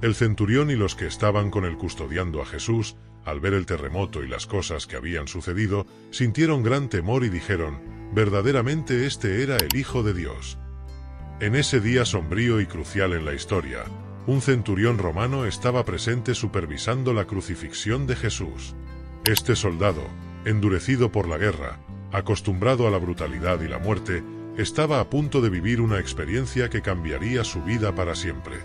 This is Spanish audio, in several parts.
El centurión y los que estaban con él custodiando a Jesús, al ver el terremoto y las cosas que habían sucedido, sintieron gran temor y dijeron: verdaderamente este era el Hijo de Dios. En ese día sombrío y crucial en la historia, un centurión romano estaba presente supervisando la crucifixión de Jesús. Este soldado, endurecido por la guerra, acostumbrado a la brutalidad y la muerte, estaba a punto de vivir una experiencia que cambiaría su vida para siempre.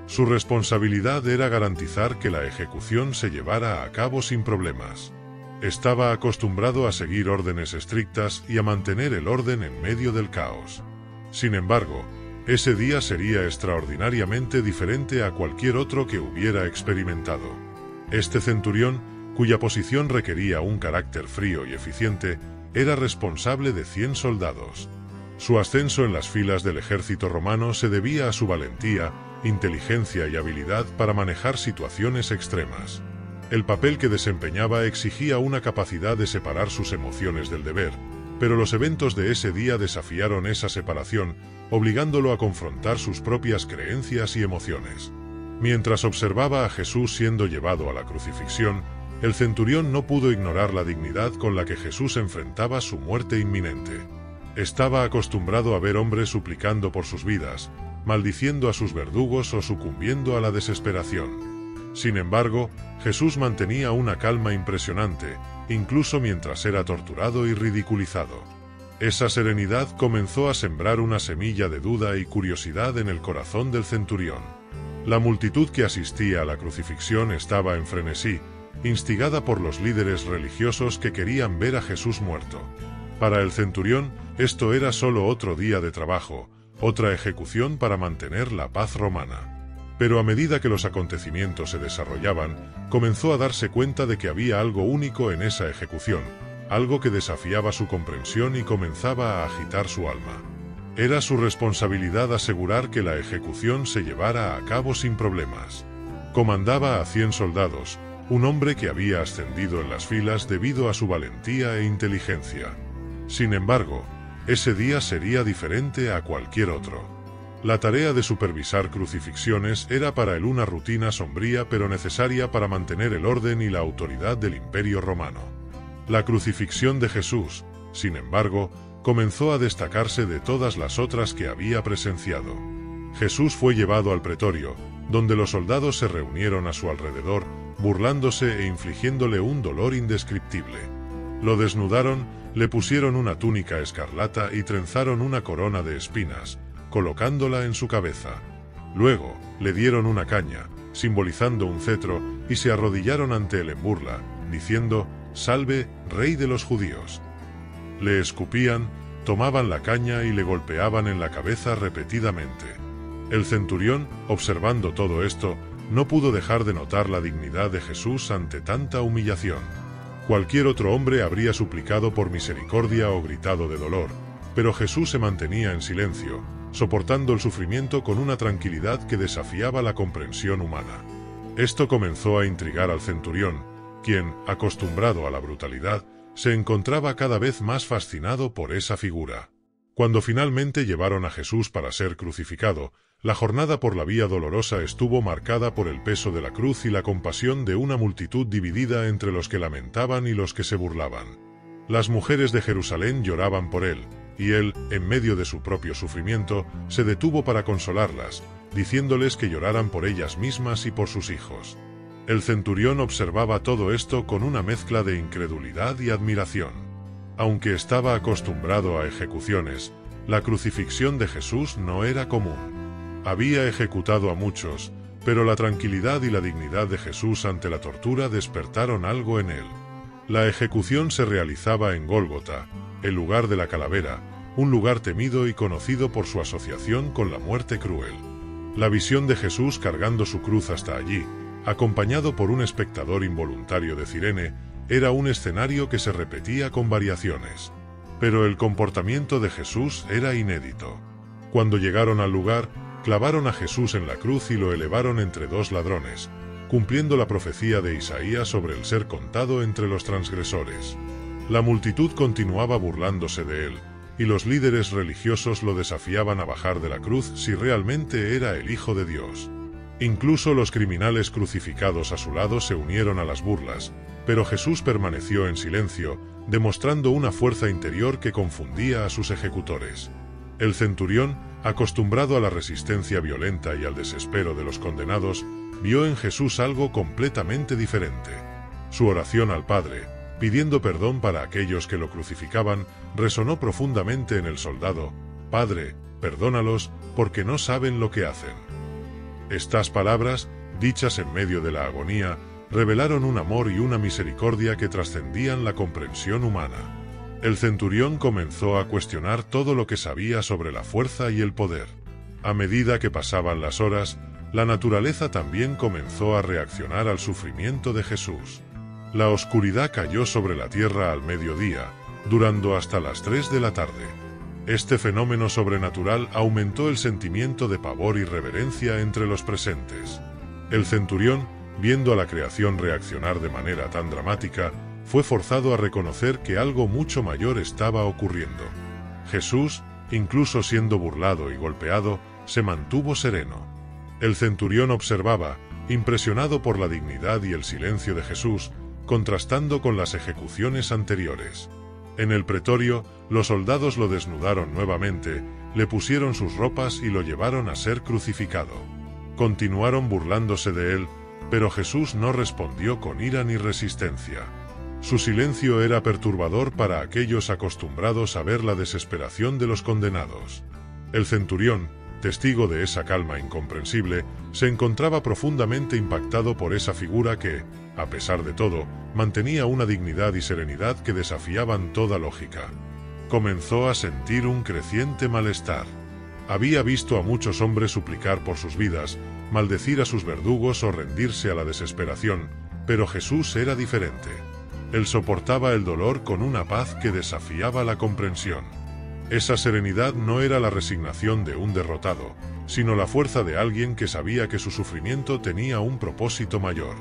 Su responsabilidad era garantizar que la ejecución se llevara a cabo sin problemas. Estaba acostumbrado a seguir órdenes estrictas y a mantener el orden en medio del caos. Sin embargo, ese día sería extraordinariamente diferente a cualquier otro que hubiera experimentado. Este centurión, cuya posición requería un carácter frío y eficiente, era responsable de 100 soldados. Su ascenso en las filas del ejército romano se debía a su valentía, inteligencia y habilidad para manejar situaciones extremas. El papel que desempeñaba exigía una capacidad de separar sus emociones del deber, pero los eventos de ese día desafiaron esa separación, obligándolo a confrontar sus propias creencias y emociones. Mientras observaba a Jesús siendo llevado a la crucifixión, el centurión no pudo ignorar la dignidad con la que Jesús enfrentaba su muerte inminente. Estaba acostumbrado a ver hombres suplicando por sus vidas, maldiciendo a sus verdugos o sucumbiendo a la desesperación. Sin embargo, Jesús mantenía una calma impresionante, incluso mientras era torturado y ridiculizado. Esa serenidad comenzó a sembrar una semilla de duda y curiosidad en el corazón del centurión. La multitud que asistía a la crucifixión estaba en frenesí, instigada por los líderes religiosos que querían ver a Jesús muerto. Para el centurión, esto era solo otro día de trabajo, otra ejecución para mantener la paz romana. Pero a medida que los acontecimientos se desarrollaban, comenzó a darse cuenta de que había algo único en esa ejecución, algo que desafiaba su comprensión y comenzaba a agitar su alma. Era su responsabilidad asegurar que la ejecución se llevara a cabo sin problemas. Comandaba a 100 soldados, un hombre que había ascendido en las filas debido a su valentía e inteligencia. Sin embargo, ese día sería diferente a cualquier otro. La tarea de supervisar crucifixiones era para él una rutina sombría pero necesaria para mantener el orden y la autoridad del Imperio Romano. La crucifixión de Jesús, sin embargo, comenzó a destacarse de todas las otras que había presenciado. Jesús fue llevado al pretorio, donde los soldados se reunieron a su alrededor, burlándose e infligiéndole un dolor indescriptible. Lo desnudaron, le pusieron una túnica escarlata y trenzaron una corona de espinas, colocándola en su cabeza. Luego, le dieron una caña, simbolizando un cetro, y se arrodillaron ante él en burla, diciendo: «Salve, Rey de los judíos». Le escupían, tomaban la caña y le golpeaban en la cabeza repetidamente. El centurión, observando todo esto, no pudo dejar de notar la dignidad de Jesús ante tanta humillación. Cualquier otro hombre habría suplicado por misericordia o gritado de dolor, pero Jesús se mantenía en silencio, soportando el sufrimiento con una tranquilidad que desafiaba la comprensión humana. Esto comenzó a intrigar al centurión, quien, acostumbrado a la brutalidad, se encontraba cada vez más fascinado por esa figura. Cuando finalmente llevaron a Jesús para ser crucificado, la jornada por la vía dolorosa estuvo marcada por el peso de la cruz y la compasión de una multitud dividida entre los que lamentaban y los que se burlaban. Las mujeres de Jerusalén lloraban por él, y él, en medio de su propio sufrimiento, se detuvo para consolarlas, diciéndoles que lloraran por ellas mismas y por sus hijos. El centurión observaba todo esto con una mezcla de incredulidad y admiración. Aunque estaba acostumbrado a ejecuciones, la crucifixión de Jesús no era común. Había ejecutado a muchos, pero la tranquilidad y la dignidad de Jesús ante la tortura despertaron algo en él. La ejecución se realizaba en Gólgota, el lugar de la calavera, un lugar temido y conocido por su asociación con la muerte cruel. La visión de Jesús cargando su cruz hasta allí, acompañado por un espectador involuntario de Cirene, era un escenario que se repetía con variaciones. Pero el comportamiento de Jesús era inédito. Cuando llegaron al lugar, clavaron a Jesús en la cruz y lo elevaron entre dos ladrones, cumpliendo la profecía de Isaías sobre el ser contado entre los transgresores. La multitud continuaba burlándose de él, y los líderes religiosos lo desafiaban a bajar de la cruz si realmente era el Hijo de Dios. Incluso los criminales crucificados a su lado se unieron a las burlas, pero Jesús permaneció en silencio, demostrando una fuerza interior que confundía a sus ejecutores. El centurión, acostumbrado a la resistencia violenta y al desespero de los condenados, vio en Jesús algo completamente diferente. Su oración al Padre, pidiendo perdón para aquellos que lo crucificaban, resonó profundamente en el soldado: «Padre, perdónalos, porque no saben lo que hacen». Estas palabras, dichas en medio de la agonía, revelaron un amor y una misericordia que trascendían la comprensión humana. El centurión comenzó a cuestionar todo lo que sabía sobre la fuerza y el poder. A medida que pasaban las horas, la naturaleza también comenzó a reaccionar al sufrimiento de Jesús. La oscuridad cayó sobre la tierra al mediodía, durando hasta las 3 de la tarde. Este fenómeno sobrenatural aumentó el sentimiento de pavor y reverencia entre los presentes. El centurión, viendo a la creación reaccionar de manera tan dramática, fue forzado a reconocer que algo mucho mayor estaba ocurriendo. Jesús, incluso siendo burlado y golpeado, se mantuvo sereno. El centurión observaba, impresionado por la dignidad y el silencio de Jesús, contrastando con las ejecuciones anteriores. En el pretorio, los soldados lo desnudaron nuevamente, le pusieron sus ropas y lo llevaron a ser crucificado. Continuaron burlándose de él, pero Jesús no respondió con ira ni resistencia. Su silencio era perturbador para aquellos acostumbrados a ver la desesperación de los condenados. El centurión, testigo de esa calma incomprensible, se encontraba profundamente impactado por esa figura que, a pesar de todo, mantenía una dignidad y serenidad que desafiaban toda lógica. Comenzó a sentir un creciente malestar. Había visto a muchos hombres suplicar por sus vidas, maldecir a sus verdugos o rendirse a la desesperación, pero Jesús era diferente. Él soportaba el dolor con una paz que desafiaba la comprensión. Esa serenidad no era la resignación de un derrotado, sino la fuerza de alguien que sabía que su sufrimiento tenía un propósito mayor.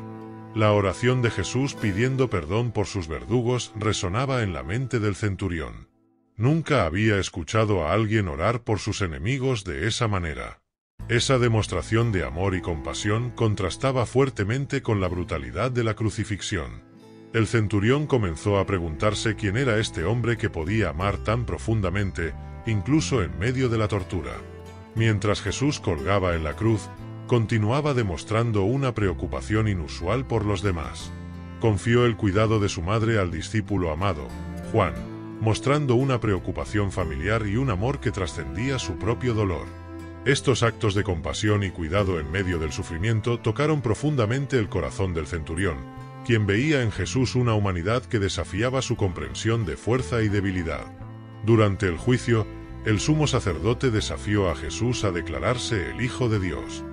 La oración de Jesús pidiendo perdón por sus verdugos resonaba en la mente del centurión. Nunca había escuchado a alguien orar por sus enemigos de esa manera. Esa demostración de amor y compasión contrastaba fuertemente con la brutalidad de la crucifixión. El centurión comenzó a preguntarse quién era este hombre que podía amar tan profundamente, incluso en medio de la tortura. Mientras Jesús colgaba en la cruz, continuaba demostrando una preocupación inusual por los demás. Confió el cuidado de su madre al discípulo amado, Juan, mostrando una preocupación familiar y un amor que trascendía su propio dolor. Estos actos de compasión y cuidado en medio del sufrimiento tocaron profundamente el corazón del centurión, quien veía en Jesús una humanidad que desafiaba su comprensión de fuerza y debilidad. Durante el juicio, el sumo sacerdote desafió a Jesús a declararse el Hijo de Dios.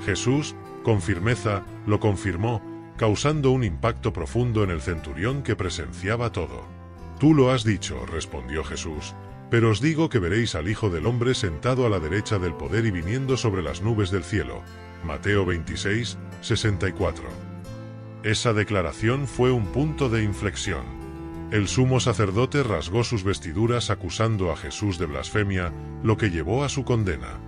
Jesús, con firmeza, lo confirmó, causando un impacto profundo en el centurión que presenciaba todo. «Tú lo has dicho», respondió Jesús, «pero os digo que veréis al Hijo del Hombre sentado a la derecha del poder y viniendo sobre las nubes del cielo». Mateo 26, 64. Esa declaración fue un punto de inflexión. El sumo sacerdote rasgó sus vestiduras acusando a Jesús de blasfemia, lo que llevó a su condena.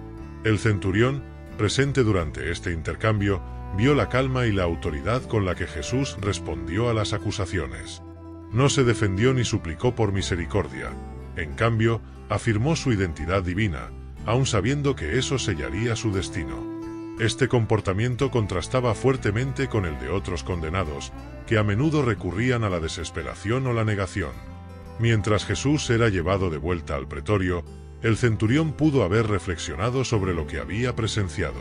El centurión, presente durante este intercambio, vio la calma y la autoridad con la que Jesús respondió a las acusaciones. No se defendió ni suplicó por misericordia. En cambio, afirmó su identidad divina, aun sabiendo que eso sellaría su destino. Este comportamiento contrastaba fuertemente con el de otros condenados, que a menudo recurrían a la desesperación o la negación. Mientras Jesús era llevado de vuelta al pretorio, el centurión pudo haber reflexionado sobre lo que había presenciado.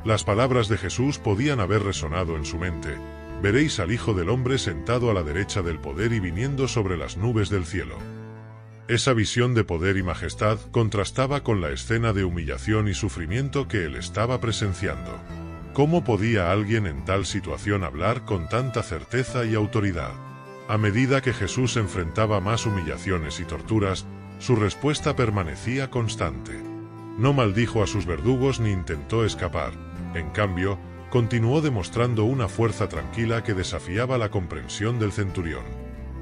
Las palabras de Jesús podían haber resonado en su mente: «Veréis al Hijo del Hombre sentado a la derecha del poder y viniendo sobre las nubes del cielo». Esa visión de poder y majestad contrastaba con la escena de humillación y sufrimiento que él estaba presenciando. ¿Cómo podía alguien en tal situación hablar con tanta certeza y autoridad? A medida que Jesús enfrentaba más humillaciones y torturas, su respuesta permanecía constante. No maldijo a sus verdugos ni intentó escapar. En cambio, continuó demostrando una fuerza tranquila que desafiaba la comprensión del centurión.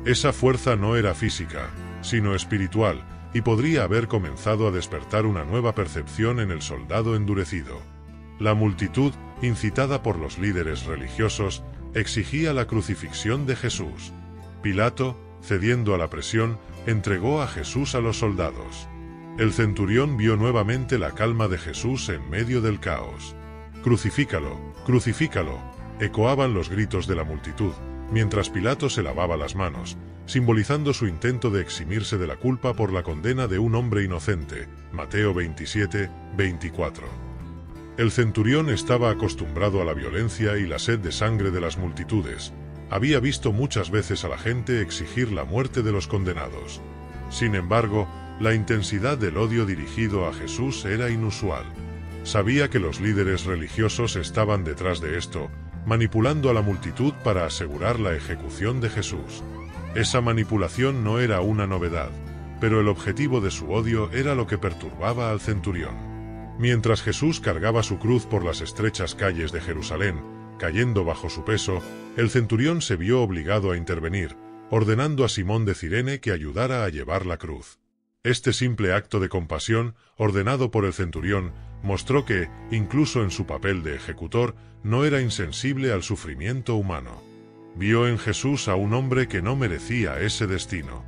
Esa fuerza no era física, sino espiritual, y podría haber comenzado a despertar una nueva percepción en el soldado endurecido. La multitud, incitada por los líderes religiosos, exigía la crucifixión de Jesús. Pilato, cediendo a la presión, entregó a Jesús a los soldados. El centurión vio nuevamente la calma de Jesús en medio del caos. «¡Crucifícalo! ¡Crucifícalo!», ecoaban los gritos de la multitud, mientras Pilato se lavaba las manos, simbolizando su intento de eximirse de la culpa por la condena de un hombre inocente. Mateo 27, 24. El centurión estaba acostumbrado a la violencia y la sed de sangre de las multitudes. Había visto muchas veces a la gente exigir la muerte de los condenados. Sin embargo, la intensidad del odio dirigido a Jesús era inusual. Sabía que los líderes religiosos estaban detrás de esto, manipulando a la multitud para asegurar la ejecución de Jesús. Esa manipulación no era una novedad, pero el objetivo de su odio era lo que perturbaba al centurión. Mientras Jesús cargaba su cruz por las estrechas calles de Jerusalén, cayendo bajo su peso, el centurión se vio obligado a intervenir, ordenando a Simón de Cirene que ayudara a llevar la cruz. Este simple acto de compasión, ordenado por el centurión, mostró que, incluso en su papel de ejecutor, no era insensible al sufrimiento humano. Vio en Jesús a un hombre que no merecía ese destino.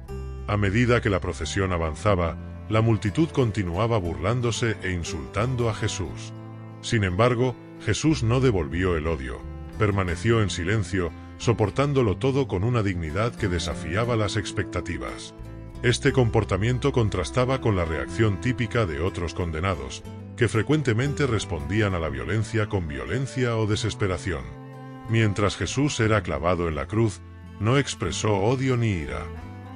A medida que la procesión avanzaba, la multitud continuaba burlándose e insultando a Jesús. Sin embargo, Jesús no devolvió el odio. Permaneció en silencio, soportándolo todo con una dignidad que desafiaba las expectativas. Este comportamiento contrastaba con la reacción típica de otros condenados, que frecuentemente respondían a la violencia con violencia o desesperación. Mientras Jesús era clavado en la cruz, no expresó odio ni ira.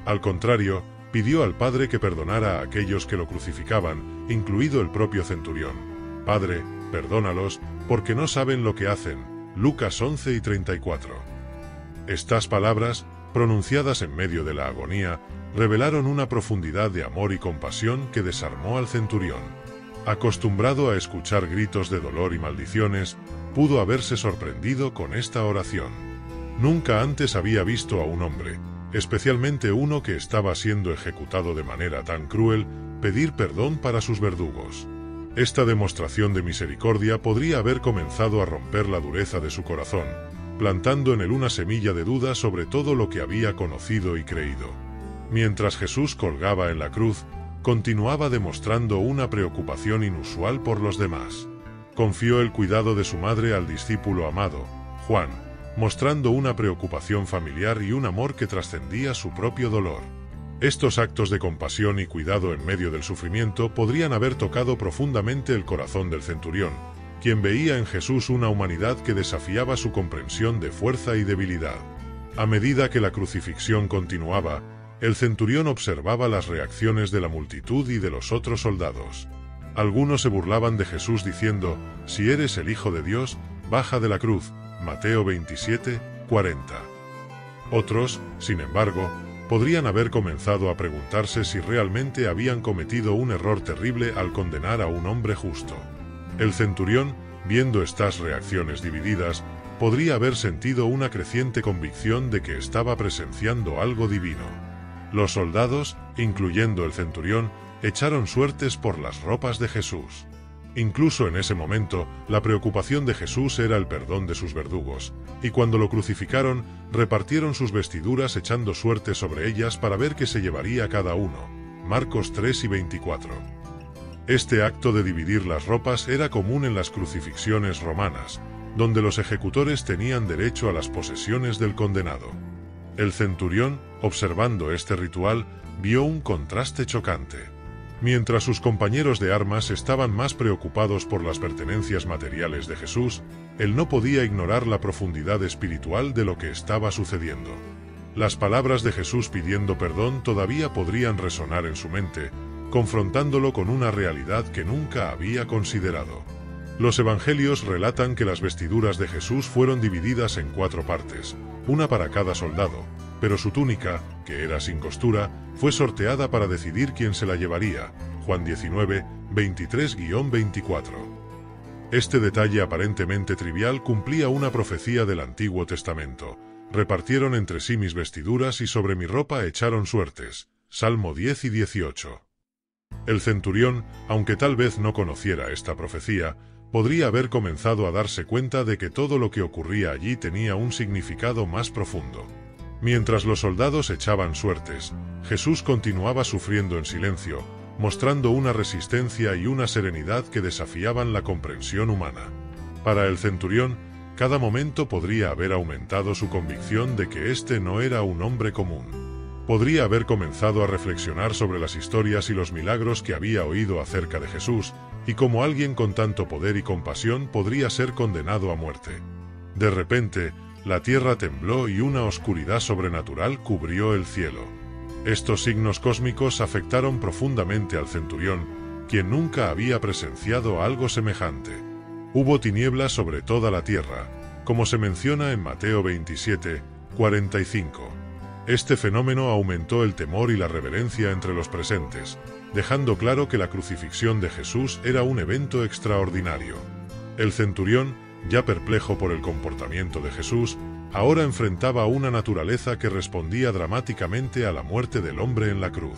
Al contrario, pidió al Padre que perdonara a aquellos que lo crucificaban, incluido el propio centurión. «Padre, perdónalos, porque no saben lo que hacen». Lucas 11 y 34. Estas palabras, pronunciadas en medio de la agonía, revelaron una profundidad de amor y compasión que desarmó al centurión. Acostumbrado a escuchar gritos de dolor y maldiciones, pudo haberse sorprendido con esta oración. Nunca antes había visto a un hombre, especialmente uno que estaba siendo ejecutado de manera tan cruel, pedir perdón para sus verdugos. Esta demostración de misericordia podría haber comenzado a romper la dureza de su corazón, plantando en él una semilla de duda sobre todo lo que había conocido y creído. Mientras Jesús colgaba en la cruz, continuaba demostrando una preocupación inusual por los demás. Confió el cuidado de su madre al discípulo amado, Juan, mostrando una preocupación familiar y un amor que trascendía su propio dolor. Estos actos de compasión y cuidado en medio del sufrimiento podrían haber tocado profundamente el corazón del centurión, quien veía en Jesús una humanidad que desafiaba su comprensión de fuerza y debilidad. A medida que la crucifixión continuaba, el centurión observaba las reacciones de la multitud y de los otros soldados. Algunos se burlaban de Jesús diciendo: «Si eres el Hijo de Dios, baja de la cruz». Mateo 27, 40. Otros, sin embargo, podrían haber comenzado a preguntarse si realmente habían cometido un error terrible al condenar a un hombre justo. El centurión, viendo estas reacciones divididas, podría haber sentido una creciente convicción de que estaba presenciando algo divino. Los soldados, incluyendo el centurión, echaron suertes por las ropas de Jesús. Incluso en ese momento, la preocupación de Jesús era el perdón de sus verdugos, y cuando lo crucificaron, repartieron sus vestiduras echando suertes sobre ellas para ver qué se llevaría cada uno. Marcos 3 y 24. Este acto de dividir las ropas era común en las crucifixiones romanas, donde los ejecutores tenían derecho a las posesiones del condenado. El centurión, observando este ritual, vio un contraste chocante. Mientras sus compañeros de armas estaban más preocupados por las pertenencias materiales de Jesús, él no podía ignorar la profundidad espiritual de lo que estaba sucediendo. Las palabras de Jesús pidiendo perdón todavía podrían resonar en su mente, confrontándolo con una realidad que nunca había considerado. Los evangelios relatan que las vestiduras de Jesús fueron divididas en 4 partes, una para cada soldado, pero su túnica, que era sin costura, fue sorteada para decidir quién se la llevaría. Juan 19, 23-24. Este detalle aparentemente trivial cumplía una profecía del Antiguo Testamento. Repartieron entre sí mis vestiduras y sobre mi ropa echaron suertes. Salmo 10 y 18. El centurión, aunque tal vez no conociera esta profecía, podría haber comenzado a darse cuenta de que todo lo que ocurría allí tenía un significado más profundo. Mientras los soldados echaban suertes, Jesús continuaba sufriendo en silencio, mostrando una resistencia y una serenidad que desafiaban la comprensión humana. Para el centurión, cada momento podría haber aumentado su convicción de que éste no era un hombre común. Podría haber comenzado a reflexionar sobre las historias y los milagros que había oído acerca de Jesús, y cómo alguien con tanto poder y compasión podría ser condenado a muerte. De repente, la tierra tembló y una oscuridad sobrenatural cubrió el cielo. Estos signos cósmicos afectaron profundamente al centurión, quien nunca había presenciado algo semejante. Hubo tinieblas sobre toda la tierra, como se menciona en Mateo 27, 45. Este fenómeno aumentó el temor y la reverencia entre los presentes, dejando claro que la crucifixión de Jesús era un evento extraordinario. El centurión, ya perplejo por el comportamiento de Jesús, ahora enfrentaba una naturaleza que respondía dramáticamente a la muerte del hombre en la cruz.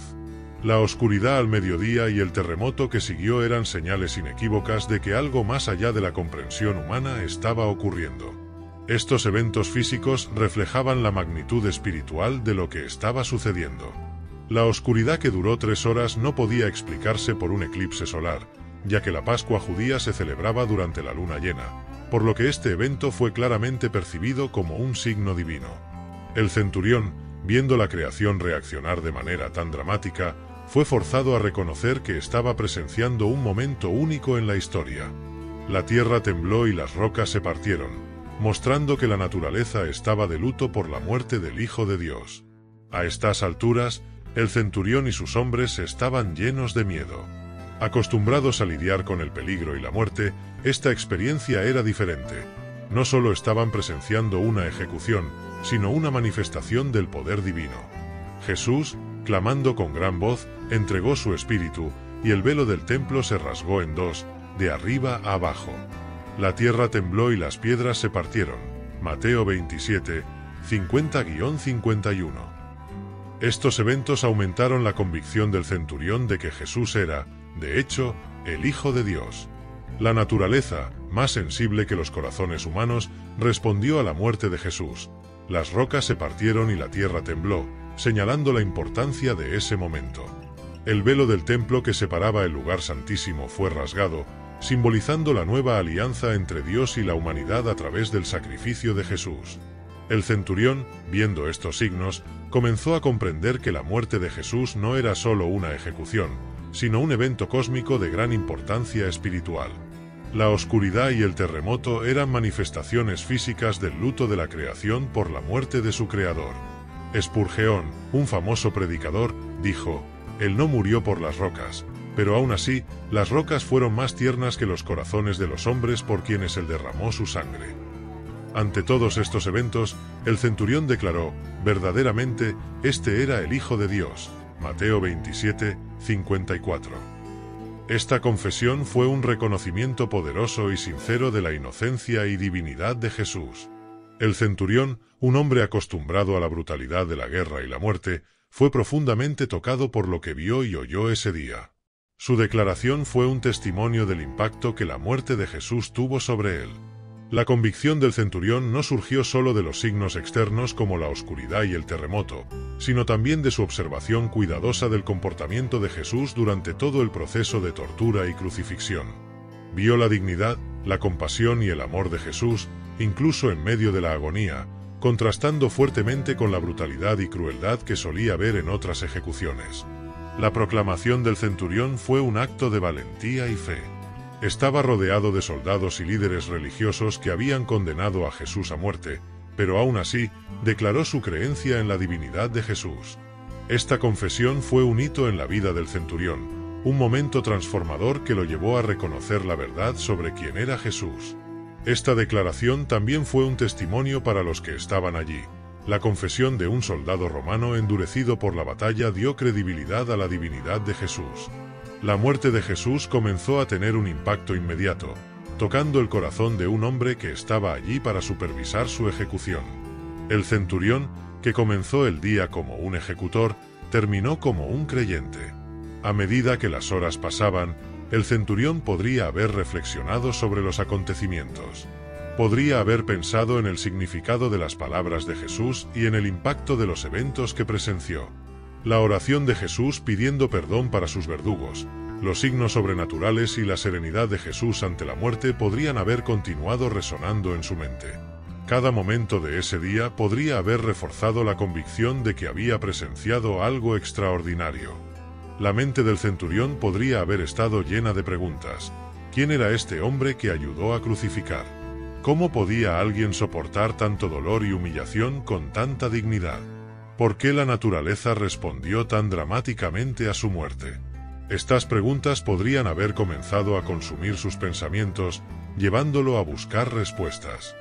La oscuridad al mediodía y el terremoto que siguió eran señales inequívocas de que algo más allá de la comprensión humana estaba ocurriendo. Estos eventos físicos reflejaban la magnitud espiritual de lo que estaba sucediendo. La oscuridad que duró 3 horas no podía explicarse por un eclipse solar, ya que la Pascua judía se celebraba durante la luna llena, por lo que este evento fue claramente percibido como un signo divino. El centurión, viendo la creación reaccionar de manera tan dramática, fue forzado a reconocer que estaba presenciando un momento único en la historia. La tierra tembló y las rocas se partieron, mostrando que la naturaleza estaba de luto por la muerte del Hijo de Dios. A estas alturas, el centurión y sus hombres estaban llenos de miedo. Acostumbrados a lidiar con el peligro y la muerte, esta experiencia era diferente. No solo estaban presenciando una ejecución, sino una manifestación del poder divino. Jesús, clamando con gran voz, entregó su espíritu, y el velo del templo se rasgó en dos, de arriba a abajo. La tierra tembló y las piedras se partieron. Mateo 27, 50-51. Estos eventos aumentaron la convicción del centurión de que Jesús era, de hecho, el Hijo de Dios. La naturaleza, más sensible que los corazones humanos, respondió a la muerte de Jesús. Las rocas se partieron y la tierra tembló, señalando la importancia de ese momento. El velo del templo que separaba el lugar santísimo fue rasgado, simbolizando la nueva alianza entre Dios y la humanidad a través del sacrificio de Jesús. El centurión, viendo estos signos, comenzó a comprender que la muerte de Jesús no era solo una ejecución, sino un evento cósmico de gran importancia espiritual. La oscuridad y el terremoto eran manifestaciones físicas del luto de la creación por la muerte de su creador. Spurgeon, un famoso predicador, dijo: «Él no murió por las rocas, pero aún así, las rocas fueron más tiernas que los corazones de los hombres por quienes él derramó su sangre». Ante todos estos eventos, el centurión declaró: «Verdaderamente, este era el Hijo de Dios». Mateo 27, 54. Esta confesión fue un reconocimiento poderoso y sincero de la inocencia y divinidad de Jesús. El centurión, un hombre acostumbrado a la brutalidad de la guerra y la muerte, fue profundamente tocado por lo que vio y oyó ese día. Su declaración fue un testimonio del impacto que la muerte de Jesús tuvo sobre él. La convicción del centurión no surgió solo de los signos externos como la oscuridad y el terremoto, sino también de su observación cuidadosa del comportamiento de Jesús durante todo el proceso de tortura y crucifixión. Vio la dignidad, la compasión y el amor de Jesús, incluso en medio de la agonía, contrastando fuertemente con la brutalidad y crueldad que solía ver en otras ejecuciones. La proclamación del centurión fue un acto de valentía y fe. Estaba rodeado de soldados y líderes religiosos que habían condenado a Jesús a muerte, pero aún así, declaró su creencia en la divinidad de Jesús. Esta confesión fue un hito en la vida del centurión, un momento transformador que lo llevó a reconocer la verdad sobre quién era Jesús. Esta declaración también fue un testimonio para los que estaban allí. La confesión de un soldado romano endurecido por la batalla dio credibilidad a la divinidad de Jesús. La muerte de Jesús comenzó a tener un impacto inmediato, tocando el corazón de un hombre que estaba allí para supervisar su ejecución. El centurión, que comenzó el día como un ejecutor, terminó como un creyente. A medida que las horas pasaban, El centurión podría haber reflexionado sobre los acontecimientos. Podría haber pensado en el significado de las palabras de Jesús y en el impacto de los eventos que presenció. La oración de Jesús pidiendo perdón para sus verdugos, los signos sobrenaturales y la serenidad de Jesús ante la muerte podrían haber continuado resonando en su mente. Cada momento de ese día podría haber reforzado la convicción de que había presenciado algo extraordinario. La mente del centurión podría haber estado llena de preguntas. ¿Quién era este hombre que ayudó a crucificar? ¿Cómo podía alguien soportar tanto dolor y humillación con tanta dignidad? ¿Por qué la naturaleza respondió tan dramáticamente a su muerte? Estas preguntas podrían haber comenzado a consumir sus pensamientos, llevándolo a buscar respuestas.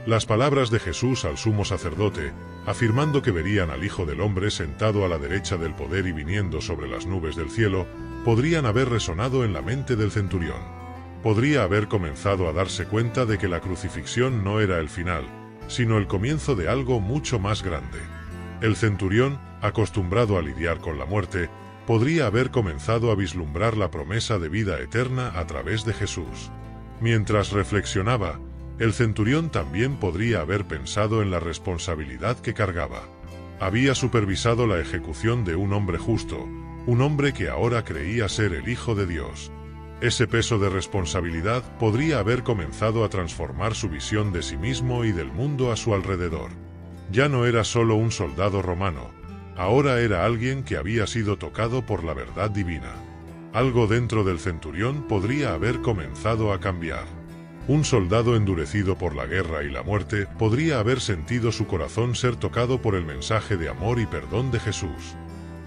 Las palabras de Jesús al sumo sacerdote, afirmando que verían al Hijo del Hombre sentado a la derecha del poder y viniendo sobre las nubes del cielo, podrían haber resonado en la mente del centurión. Podría haber comenzado a darse cuenta de que la crucifixión no era el final, sino el comienzo de algo mucho más grande. El centurión, acostumbrado a lidiar con la muerte, podría haber comenzado a vislumbrar la promesa de vida eterna a través de Jesús. Mientras reflexionaba, el centurión también podría haber pensado en la responsabilidad que cargaba. Había supervisado la ejecución de un hombre justo, un hombre que ahora creía ser el Hijo de Dios. Ese peso de responsabilidad podría haber comenzado a transformar su visión de sí mismo y del mundo a su alrededor. Ya no era solo un soldado romano, ahora era alguien que había sido tocado por la verdad divina. Algo dentro del centurión podría haber comenzado a cambiar. Un soldado endurecido por la guerra y la muerte podría haber sentido su corazón ser tocado por el mensaje de amor y perdón de Jesús.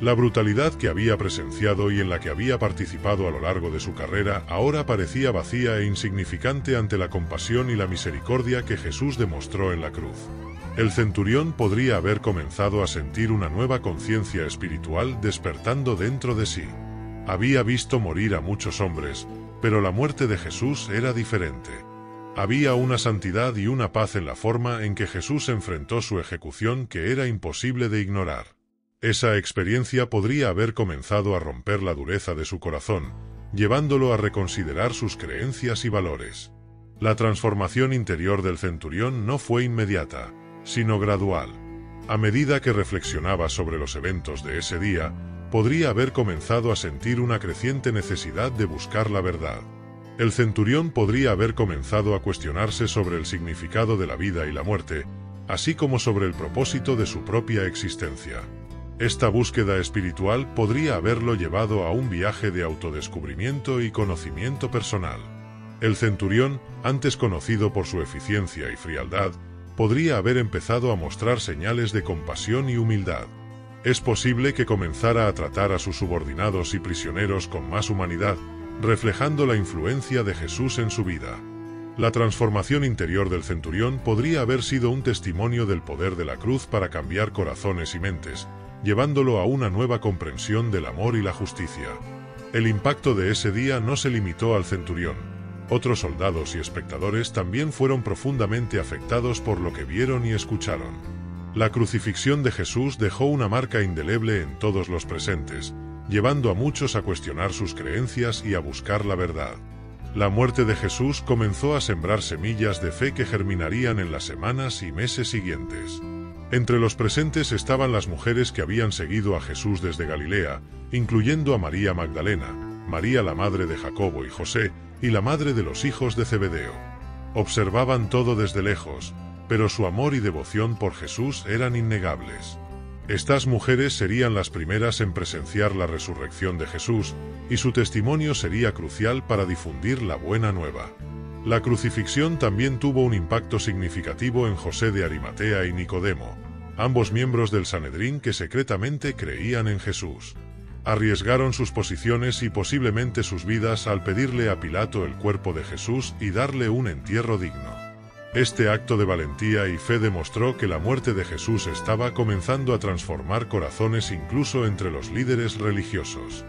La brutalidad que había presenciado y en la que había participado a lo largo de su carrera ahora parecía vacía e insignificante ante la compasión y la misericordia que Jesús demostró en la cruz. El centurión podría haber comenzado a sentir una nueva conciencia espiritual despertando dentro de sí. Había visto morir a muchos hombres, pero la muerte de Jesús era diferente. Había una santidad y una paz en la forma en que Jesús enfrentó su ejecución que era imposible de ignorar. Esa experiencia podría haber comenzado a romper la dureza de su corazón, llevándolo a reconsiderar sus creencias y valores. La transformación interior del centurión no fue inmediata, sino gradual. A medida que reflexionaba sobre los eventos de ese día, podría haber comenzado a sentir una creciente necesidad de buscar la verdad. El centurión podría haber comenzado a cuestionarse sobre el significado de la vida y la muerte, así como sobre el propósito de su propia existencia. Esta búsqueda espiritual podría haberlo llevado a un viaje de autodescubrimiento y conocimiento personal. El centurión, antes conocido por su eficiencia y frialdad, podría haber empezado a mostrar señales de compasión y humildad. Es posible que comenzara a tratar a sus subordinados y prisioneros con más humanidad, reflejando la influencia de Jesús en su vida. La transformación interior del centurión podría haber sido un testimonio del poder de la cruz para cambiar corazones y mentes, llevándolo a una nueva comprensión del amor y la justicia. El impacto de ese día no se limitó al centurión. Otros soldados y espectadores también fueron profundamente afectados por lo que vieron y escucharon. La crucifixión de Jesús dejó una marca indeleble en todos los presentes, llevando a muchos a cuestionar sus creencias y a buscar la verdad. La muerte de Jesús comenzó a sembrar semillas de fe que germinarían en las semanas y meses siguientes. Entre los presentes estaban las mujeres que habían seguido a Jesús desde Galilea, incluyendo a María Magdalena, María la madre de Jacobo y José, y la madre de los hijos de Zebedeo. Observaban todo desde lejos, pero su amor y devoción por Jesús eran innegables. Estas mujeres serían las primeras en presenciar la resurrección de Jesús, y su testimonio sería crucial para difundir la buena nueva. La crucifixión también tuvo un impacto significativo en José de Arimatea y Nicodemo, ambos miembros del Sanedrín que secretamente creían en Jesús. Arriesgaron sus posiciones y posiblemente sus vidas al pedirle a Pilato el cuerpo de Jesús y darle un entierro digno. Este acto de valentía y fe demostró que la muerte de Jesús estaba comenzando a transformar corazones incluso entre los líderes religiosos.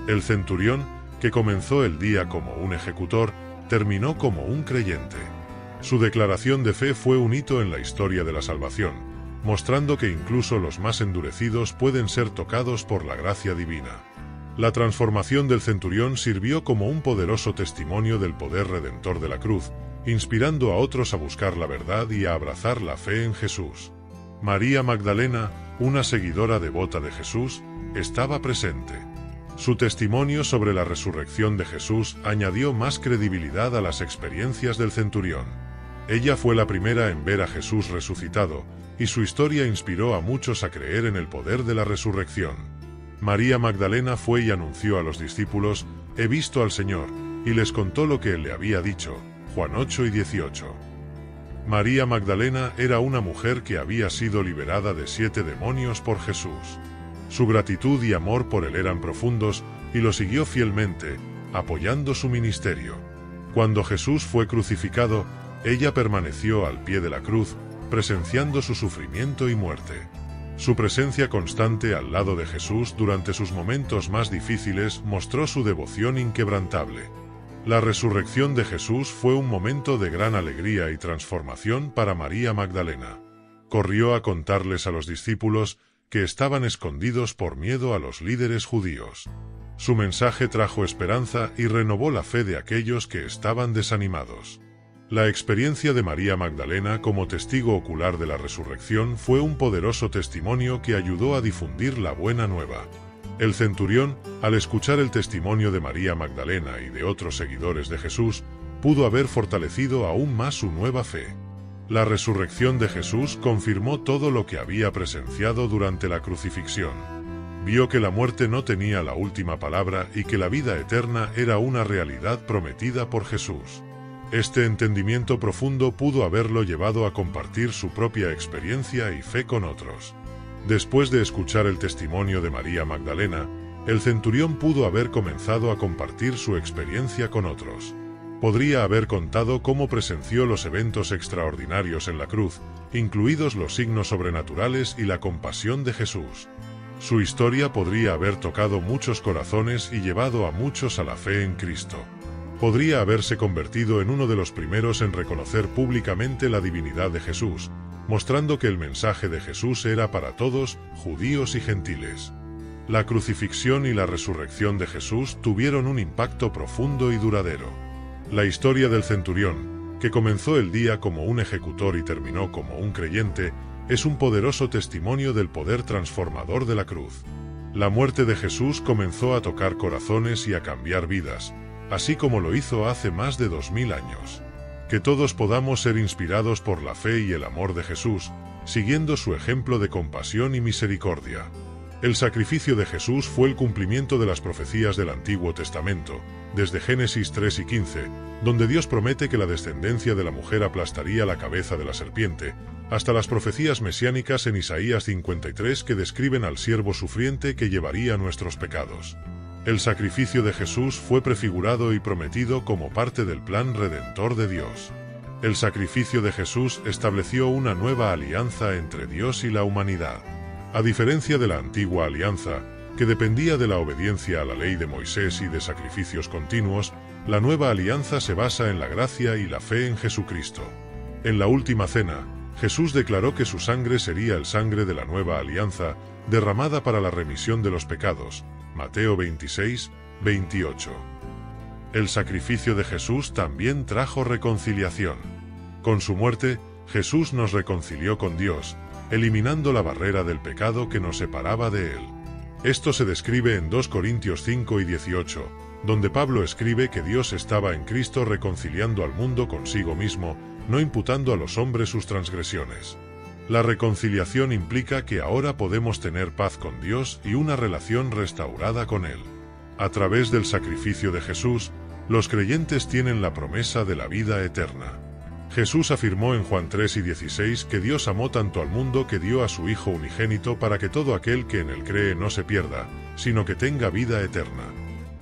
El centurión, que comenzó el día como un ejecutor, terminó como un creyente. Su declaración de fe fue un hito en la historia de la salvación, mostrando que incluso los más endurecidos pueden ser tocados por la gracia divina. La transformación del centurión sirvió como un poderoso testimonio del poder redentor de la cruz, inspirando a otros a buscar la verdad y a abrazar la fe en Jesús. María Magdalena, una seguidora devota de Jesús, estaba presente. Su testimonio sobre la resurrección de Jesús añadió más credibilidad a las experiencias del centurión. Ella fue la primera en ver a Jesús resucitado, y su historia inspiró a muchos a creer en el poder de la resurrección. María Magdalena fue y anunció a los discípulos: «He visto al Señor», y les contó lo que él le había dicho. Juan 8 y 18. María Magdalena era una mujer que había sido liberada de 7 demonios por Jesús. Su gratitud y amor por él eran profundos, y lo siguió fielmente, apoyando su ministerio. Cuando Jesús fue crucificado, ella permaneció al pie de la cruz, presenciando su sufrimiento y muerte. Su presencia constante al lado de Jesús durante sus momentos más difíciles mostró su devoción inquebrantable. La resurrección de Jesús fue un momento de gran alegría y transformación para María Magdalena. Corrió a contarles a los discípulos, que estaban escondidos por miedo a los líderes judíos. Su mensaje trajo esperanza y renovó la fe de aquellos que estaban desanimados. La experiencia de María Magdalena como testigo ocular de la resurrección fue un poderoso testimonio que ayudó a difundir la buena nueva. El centurión, al escuchar el testimonio de María Magdalena y de otros seguidores de Jesús, pudo haber fortalecido aún más su nueva fe. La resurrección de Jesús confirmó todo lo que había presenciado durante la crucifixión. Vio que la muerte no tenía la última palabra y que la vida eterna era una realidad prometida por Jesús. Este entendimiento profundo pudo haberlo llevado a compartir su propia experiencia y fe con otros. Después de escuchar el testimonio de María Magdalena, el centurión pudo haber comenzado a compartir su experiencia con otros. Podría haber contado cómo presenció los eventos extraordinarios en la cruz, incluidos los signos sobrenaturales y la compasión de Jesús. Su historia podría haber tocado muchos corazones y llevado a muchos a la fe en Cristo. Podría haberse convertido en uno de los primeros en reconocer públicamente la divinidad de Jesús, mostrando que el mensaje de Jesús era para todos, judíos y gentiles. La crucifixión y la resurrección de Jesús tuvieron un impacto profundo y duradero. La historia del centurión, que comenzó el día como un ejecutor y terminó como un creyente, es un poderoso testimonio del poder transformador de la cruz. La muerte de Jesús comenzó a tocar corazones y a cambiar vidas, así como lo hizo hace más de 2000 años. Que todos podamos ser inspirados por la fe y el amor de Jesús, siguiendo su ejemplo de compasión y misericordia. El sacrificio de Jesús fue el cumplimiento de las profecías del Antiguo Testamento, desde Génesis 3 y 15, donde Dios promete que la descendencia de la mujer aplastaría la cabeza de la serpiente, hasta las profecías mesiánicas en Isaías 53 que describen al siervo sufriente que llevaría nuestros pecados. El sacrificio de Jesús fue prefigurado y prometido como parte del plan redentor de Dios. El sacrificio de Jesús estableció una nueva alianza entre Dios y la humanidad. A diferencia de la antigua alianza, que dependía de la obediencia a la ley de Moisés y de sacrificios continuos, la nueva alianza se basa en la gracia y la fe en Jesucristo. En la última cena, Jesús declaró que su sangre sería el sangre de la nueva alianza, derramada para la remisión de los pecados. Mateo 26, 28. El sacrificio de Jesús también trajo reconciliación. Con su muerte, Jesús nos reconcilió con Dios, eliminando la barrera del pecado que nos separaba de Él. Esto se describe en 2 Corintios 5 y 18, donde Pablo escribe que Dios estaba en Cristo reconciliando al mundo consigo mismo, no imputando a los hombres sus transgresiones. La reconciliación implica que ahora podemos tener paz con Dios y una relación restaurada con Él. A través del sacrificio de Jesús, los creyentes tienen la promesa de la vida eterna. Jesús afirmó en Juan 3 y 16 que Dios amó tanto al mundo que dio a su Hijo unigénito para que todo aquel que en Él cree no se pierda, sino que tenga vida eterna.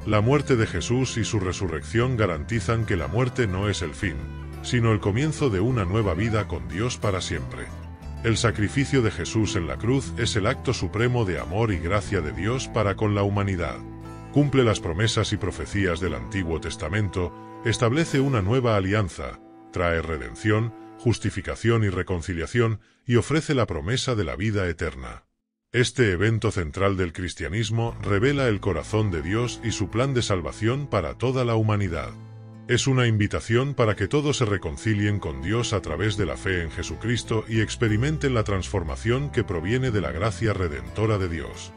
La muerte de Jesús y su resurrección garantizan que la muerte no es el fin, sino el comienzo de una nueva vida con Dios para siempre. El sacrificio de Jesús en la cruz es el acto supremo de amor y gracia de Dios para con la humanidad. Cumple las promesas y profecías del Antiguo Testamento, establece una nueva alianza, trae redención, justificación y reconciliación, y ofrece la promesa de la vida eterna. Este evento central del cristianismo revela el corazón de Dios y su plan de salvación para toda la humanidad. Es una invitación para que todos se reconcilien con Dios a través de la fe en Jesucristo y experimenten la transformación que proviene de la gracia redentora de Dios.